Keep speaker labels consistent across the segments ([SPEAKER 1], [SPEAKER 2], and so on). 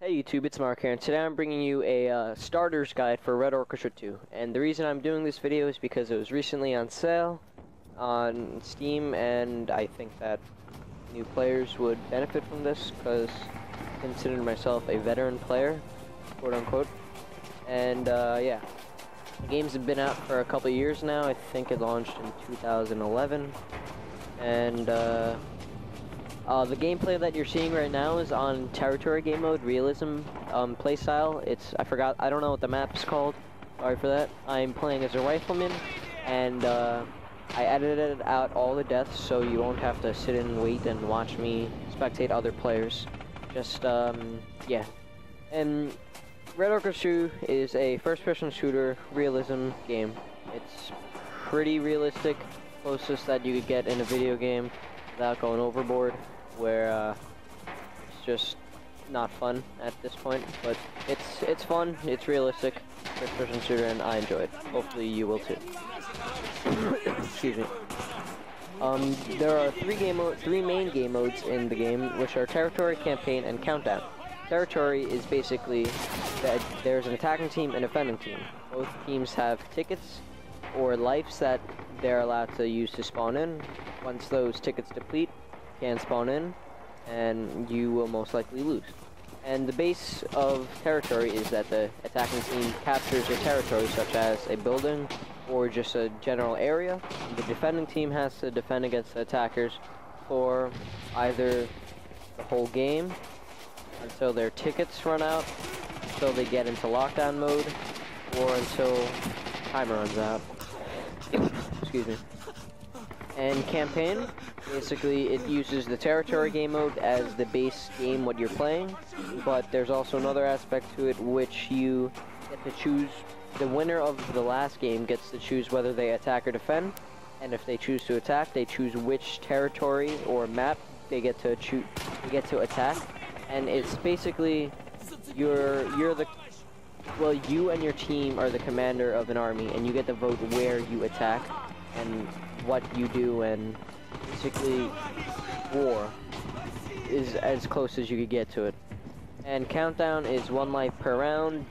[SPEAKER 1] Hey YouTube, it's Mark here, and today I'm bringing you a starter's guide for Red Orchestra 2. And the reason I'm doing this video is because it was recently on sale on Steam, and I think that new players would benefit from this, because I consider myself a veteran player, quote unquote. And yeah, the games have been out for a couple years now. I think it launched in 2011, and the gameplay that you're seeing right now is on territory game mode, realism playstyle. I don't know what the map's called. Sorry for that. I'm playing as a rifleman, and I edited out all the deaths so you won't have to sit and wait and watch me spectate other players. Just, yeah. And Red Orchestra is a first-person shooter realism game. It's pretty realistic, closest that you could get in a video game without going overboard, where it's just not fun at this point, but it's fun, it's realistic, first-person shooter, and I enjoy it. Hopefully you will too. Excuse me. There are three main game modes in the game, which are Territory, Campaign, and Countdown. Territory is basically that there's an attacking team and a defending team. Both teams have tickets or lives that they're allowed to use to spawn in. Once those tickets deplete, can spawn in, and you will most likely lose. And the base of territory is that the attacking team captures a territory, such as a building or just a general area. The defending team has to defend against the attackers for either the whole game, until their tickets run out, until they get into lockdown mode, or until timer runs out. Excuse me. And campaign, basically it uses the territory game mode as the base game what you're playing, but there's also another aspect to it which you get to choose. The winner of the last game gets to choose whether they attack or defend, and if they choose to attack, they choose which territory or map they get to attack. And it's basically you and your team are the commander of an army, and you get to vote where you attack and what you do, and basically war is as close as you could get to it. And countdown is 1 life per round.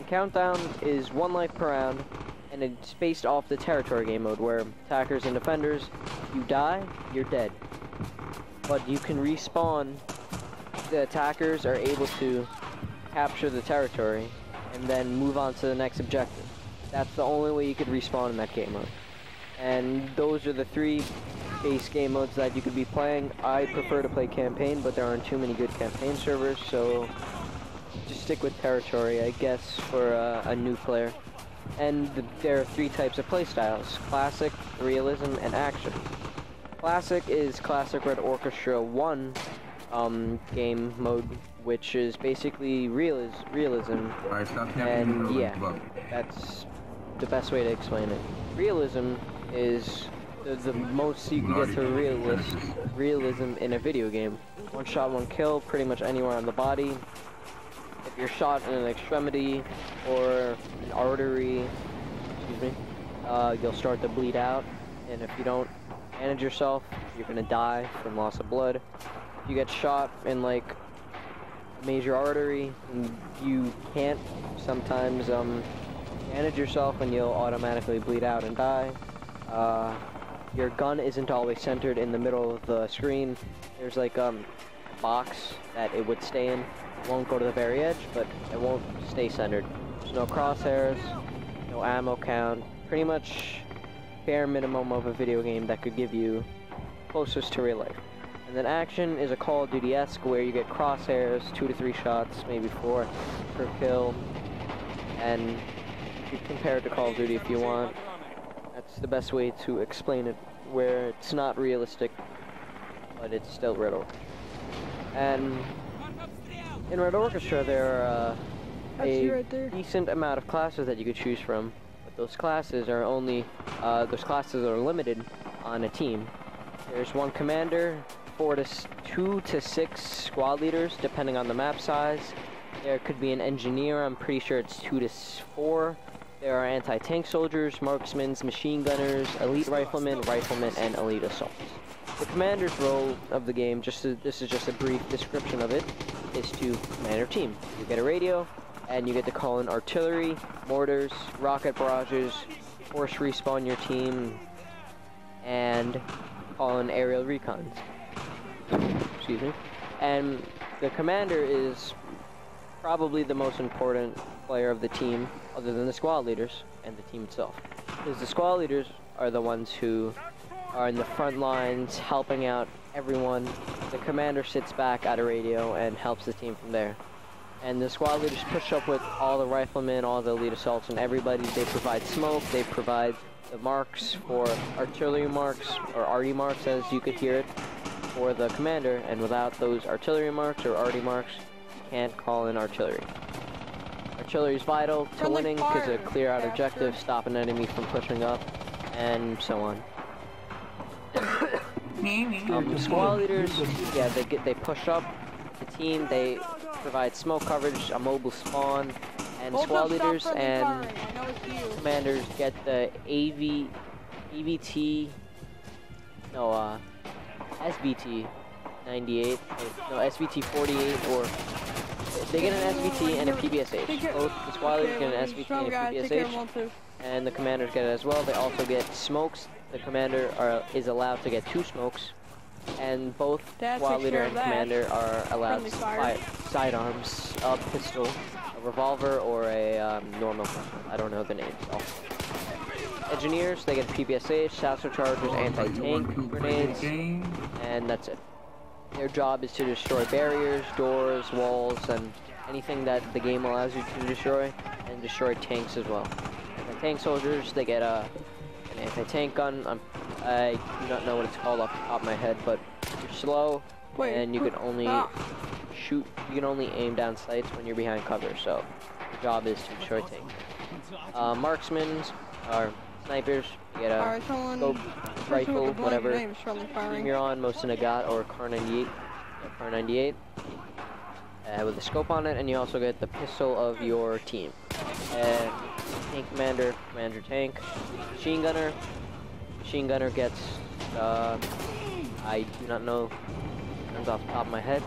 [SPEAKER 1] Countdown is 1 life per round, and it's based off the territory game mode, where attackers and defenders, if you die, you're dead. But you can respawn. The attackers are able to capture the territory and then move on to the next objective. That's the only way you could respawn in that game mode. And those are the three base game modes that you could be playing. I prefer to play campaign, but there aren't too many good campaign servers, so just stick with territory, I guess, for a new player. And there are three types of playstyles: classic, realism, and action. Classic is classic Red Orchestra 1 game mode, which is basically realism, and yeah, that's the best way to explain it. Realism is the most you can get to realism in a video game. One shot, one kill, pretty much anywhere on the body. If you're shot in an extremity or an artery, excuse me, you'll start to bleed out, and if you don't manage yourself, you're gonna die from loss of blood. If you get shot in like a major artery, you can't sometimes manage yourself, and you'll automatically bleed out and die. Your gun isn't always centered in the middle of the screen. There's like a box that it would stay in. It won't go to the very edge, but it won't stay centered. There's no crosshairs, no ammo count. Pretty much bare minimum of a video game that could give you closest to real life. And then action is a Call of Duty-esque, where you get crosshairs, 2 to 3 shots, maybe 4 per kill, and you can compare it to Call of Duty if you want. That's the best way to explain it, where it's not realistic, but it's still Red Orchestra. And in Red Orchestra, there are a decent amount of classes that you could choose from, but those classes are limited on a team. There's one commander, 2 to 6 squad leaders, depending on the map size. There could be an engineer, I'm pretty sure it's 2 to 4. There are anti-tank soldiers, marksmen, machine gunners, elite riflemen, and elite assaults. The commander's role of the game, this is just a brief description of it, is to command your team. You get a radio, and you get to call in artillery, mortars, rocket barrages, force respawn your team, and call in aerial recons. Excuse me. And the commander is probably the most important player of the team, other than the squad leaders and the team itself. Because the squad leaders are the ones who are in the front lines, helping out everyone. The commander sits back at a radio and helps the team from there. And the squad leaders push up with all the riflemen, all the elite assaults, and everybody. They provide smoke, they provide the marks for artillery marks, or arty marks as you could hear it, for the commander. And without those artillery marks or arty marks, you can't call in artillery. Artillery is vital to winning because it clear out objectives, stop an enemy from pushing up, and so on. Squad leaders, yeah, they push up the team, they provide smoke coverage, a mobile spawn, and squad leaders and commanders get the SVT 98, no, SVT 48, or they get an SVT and a PBSH. Both the squad leaders get an SVT and a PBSH, and the commanders get it as well. They also get smokes. The commander is allowed to get 2 smokes, and both squad leader and commander are allowed sidearms, a pistol, a revolver, or a normal pistol. I don't know the names. Engineers, they get PBSH, Sasso chargers, anti-tank grenades, and that's it. Their job is to destroy barriers, doors, walls, and anything that the game allows you to destroy, and destroy tanks as well. Anti-tank soldiers, they get an anti-tank gun. I do not know what it's called off the top of my head, but you're slow, and you can only shoot. You can only aim down sights when you're behind cover. So your job is to destroy tanks. Marksmen are snipers. You get a scope, rifle, whatever team you're on, most in a GOT or Car 98. Car 98 with a scope on it, and you also get the pistol of your team. And tank commander, commander tank, machine gunner. Machine gunner gets, I do not know guns off the top of my head,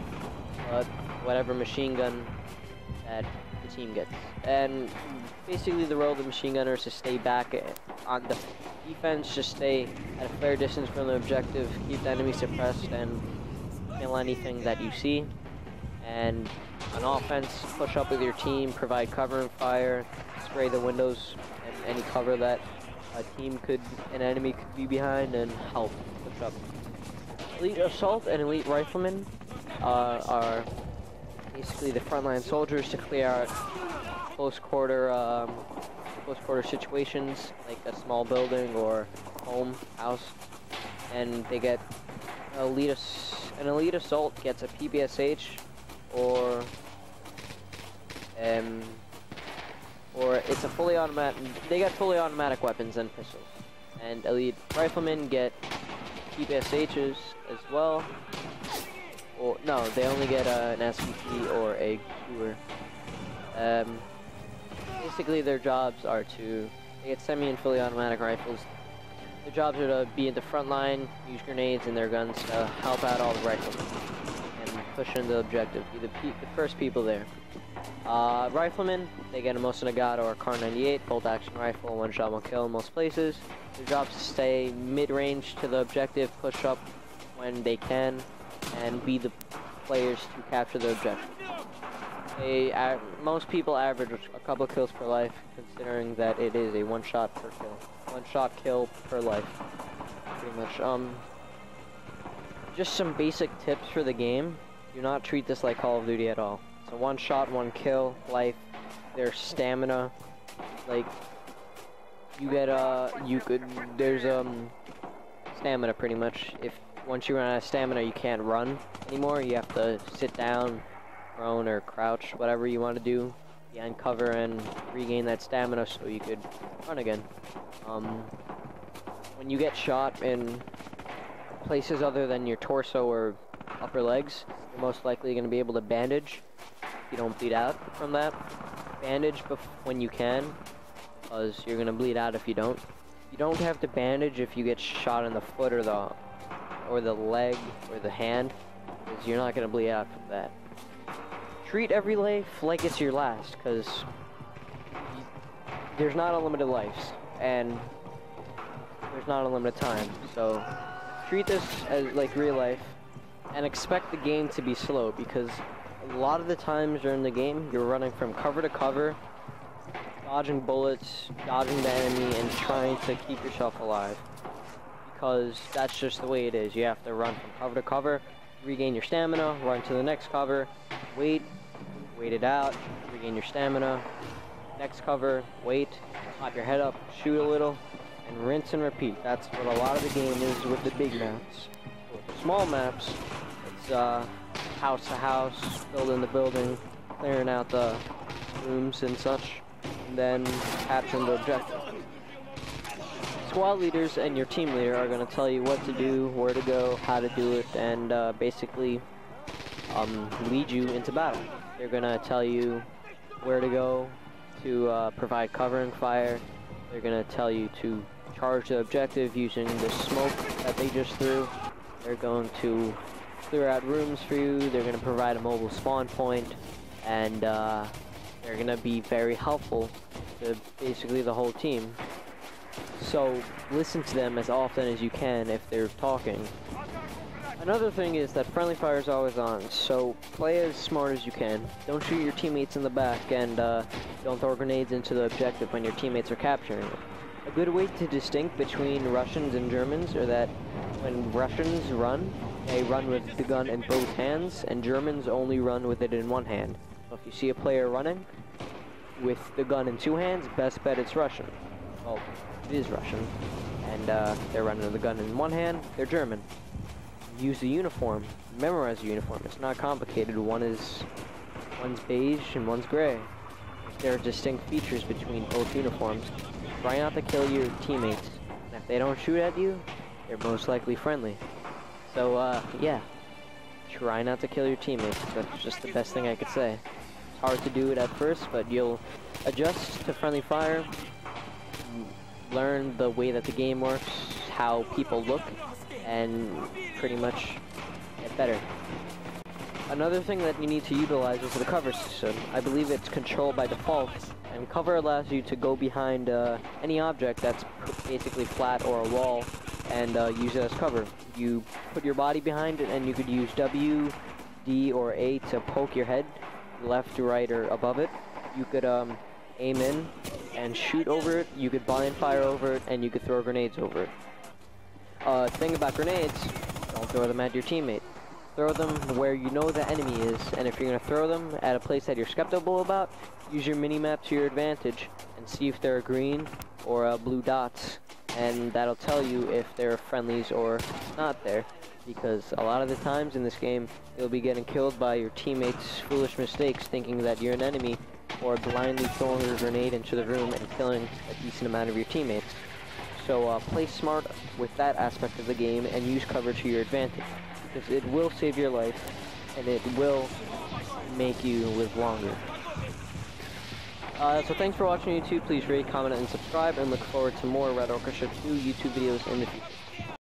[SPEAKER 1] but whatever machine gun that the team gets. And basically the role of the machine gunner is to stay back on the defense, just stay at a fair distance from the objective, keep the enemy suppressed, and kill anything that you see. And on offense, push up with your team, provide cover and fire, spray the windows and any cover that an enemy could be behind, and help push up. Elite assault and elite riflemen are basically the frontline soldiers to clear out close quarter situations, like a small building or home, house, and they get an elite assault gets a PBSH or it's a fully automatic. They get fully automatic weapons and pistols, and elite riflemen get PBSHs as well. Or no, they only get an SVT or a Cure. Basically, their jobs are they get semi and fully automatic rifles. Their jobs are to be at the front line, use grenades and their guns to help out all the riflemen and push into the objective. Be the first people there. Riflemen, they get a most in a GOT or a Car 98, bolt action rifle, one shot, one kill in most places. Their job is to stay mid-range to the objective, push up when they can, and be the players to capture the objective. Most people average a couple of kills per life, considering that it is a one shot per kill. One shot kill per life, pretty much. Just some basic tips for the game. Do not treat this like Call of Duty at all. So one shot, one kill, life, their stamina, like, you get, there's, stamina pretty much. Once you run out of stamina, you can't run anymore. You have to sit down, prone, or crouch, whatever you want to do, behind cover and regain that stamina so you could run again. When you get shot in places other than your torso or upper legs, you're most likely going to be able to bandage. You don't bleed out from that. Bandage when you can, because you're gonna bleed out if you don't. You don't have to bandage if you get shot in the foot or or the leg or the hand, because you're not gonna bleed out from that. Treat every life like it's your last, because there's not unlimited lives, and there's not unlimited time. So treat this as like real life, and expect the game to be slow, because a lot of the times during the game, you're running from cover to cover, dodging bullets, dodging the enemy, and trying to keep yourself alive. Because that's just the way it is. You have to run from cover to cover, regain your stamina, run to the next cover, wait it out, regain your stamina, next cover, wait, pop your head up, shoot a little, and rinse and repeat. That's what a lot of the game is with the big maps. With the small maps, it's house to house, building the building, clearing out the rooms and such, and then capturing the objective. Squad leaders and your team leader are going to tell you what to do, where to go, how to do it, and basically lead you into battle. They're going to tell you where to go to provide covering fire. They're going to tell you to charge the objective using the smoke that they just threw. They're going to clear out rooms for you. They're going to provide a mobile spawn point, and they're going to be very helpful to basically the whole team. So listen to them as often as you can if they're talking. Another thing is that friendly fire is always on, so play as smart as you can. Don't shoot your teammates in the back, and don't throw grenades into the objective when your teammates are capturing it. A good way to distinct between Russians and Germans are that when Russians run, they run with the gun in both hands, and Germans only run with it in one hand. So if you see a player running with the gun in two hands, best bet it's Russian. Well, it is Russian, and they're running with the gun in one hand, they're German. Use the uniform, memorize the uniform. It's not complicated. One's beige and one's gray. There are distinct features between both uniforms. Try not to kill your teammates, and if they don't shoot at you, they're most likely friendly. So yeah, try not to kill your teammates. That's just the best thing I could say. It's hard to do it at first, but you'll adjust to friendly fire, learn the way that the game works, how people look, and pretty much get better. Another thing that you need to utilize is the cover system. I believe it's controlled by default, and cover allows you to go behind any object that's basically flat or a wall and use it as cover. You put your body behind it, and you could use W, D, or A to poke your head, left, right, or above it. You could aim in and shoot over it, you could blind fire over it, and you could throw grenades over it. Thing about grenades, don't throw them at your teammate. Throw them where you know the enemy is, and if you're going to throw them at a place that you're skeptical about, use your mini-map to your advantage and see if there are green or blue dots, and that'll tell you if there are friendlies or not there, because a lot of the times in this game, you'll be getting killed by your teammates' foolish mistakes thinking that you're an enemy, or blindly throwing a grenade into the room and killing a decent amount of your teammates. So play smart with that aspect of the game and use cover to your advantage, because it will save your life and it will make you live longer. So thanks for watching YouTube. Please rate, comment, and subscribe, and look forward to more Red Orchestra 2 YouTube videos in the future.